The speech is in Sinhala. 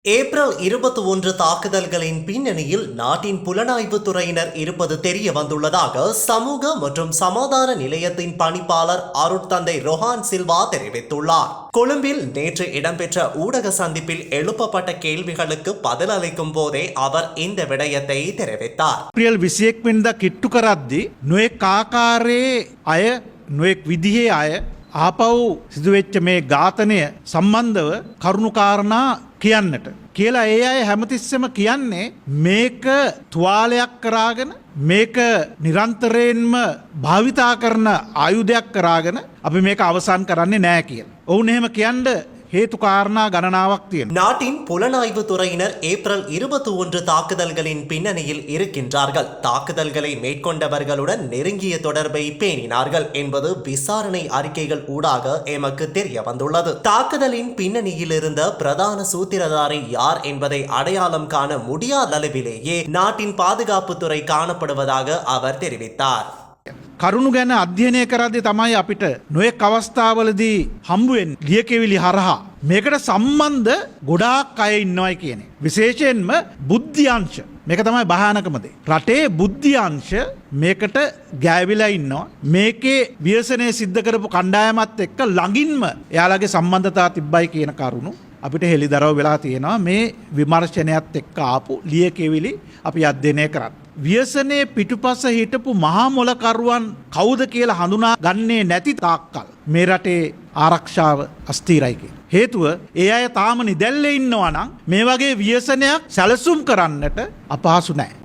ஏப்ரல் 21 தாக்குதல்களின் பின்னணியில் நாட்டின் புலனாய்வுத் துறையினர் இருப்பது தெரிய வந்துள்ளதாக சமூக மற்றும் சமாதான நிலையத்தின் பணிப்பாளர் அருட்தந்தை ரொஹான் சில்வா தெரிவித்துள்ளார். கொழும்பில் நேற்று இடம்பெற்ற ஊடக சந்திப்பில் எழுப்பப்பட்ட கேள்விகளுக்கு பதிலளிக்கும் போதே அவர் இந்த விடயத்தை தெரிவித்தார். ஏப்ரல் 21 වෙනිදා කිට්ටු කරද්දී නොඑක් ආකාරයේ අය නොඑක් විදිහේ අය ආපහු සිදුවෙච්ච මේ ඝාතනය සම්බන්ධව කරුණු කාරණා කියන්නට කියලා ඒ අය හැමතිස්සෙම කියන්නේ මේක තුවාලයක් කරාගෙන මේක නිරන්තරයෙන්ම භාවිතා කරන ආයුධයක් කරාගෙන අපි මේක අවසන් කරන්නේ නැහැ කියලා. ඔවුන් එහෙම කියන්න හේතු කාරණා ගණනාවක් තියෙනවා. நாட்டின் புலனாய்வு துறையினர் ஏப்ரல் 21 தாக்குதல்களின் பின்னணியில் இருக்கின்றார்கள். தாக்குதல்களை மேற்கொண்டவர்களுடன் நெருங்கிய தொடர்பை பேணினார்கள் என்பது விசாரணை அறிக்கைகள் ஊடாக எமக்கு தெரிய வந்துள்ளது. தாக்குதலின் பின்னணியில் இருந்த பிரதான சூத்திரதாரி யார் என்பதை அடையாளம் காண முடியாத அளவிலேயே நாட்டின் பாதுகாப்புத்துறை காணப்படுவதாக அவர் தெரிவித்தார். කරුණු ගැන අධ්‍යයනය කරද්දී තමයි අපිට නොයෙක් අවස්ථාවලදී හම්බුවෙන් ලියකෙවිලි හරහා මේකට සම්බන්ධ ගොඩාක් අය ඉන්නවයි කියන්නේ. විශේෂයෙන්ම බුද්ධ්‍යංශ මේක තමයි භයානකම දේ. රටේ බුද්ධ්‍යංශ මේකට ගෑවිලා ඉන්නවා. මේකේ ව්‍යසනය සිද්ධ කරපු කණ්ඩායමත් එක්ක ළඟින්ම එයාලගේ සම්බන්ධතා තිබ්බයි කියන කරුණු අපිට හෙළිදරව් වෙලා තියෙනවා. මේ විමර්ශනයත් එක්ක ආපු ලියකෙවිලි අපි අධ්‍යයනය කරත්. ව්‍යසනයේ පිටුපස හිටපු මහා මොලකරුවන් කවුද කියලා හඳුනා ගන්නේ නැති තාක්කල් මේ රටේ ආරක්ෂාව අස්ථිරයි කියලා. හේතුව ඒ අය තාම නිදැල්ලේ ඉන්නවා නම් මේ වගේ ව්‍යසනයක් සැලසුම් කරන්නට අපහසු නැහැ.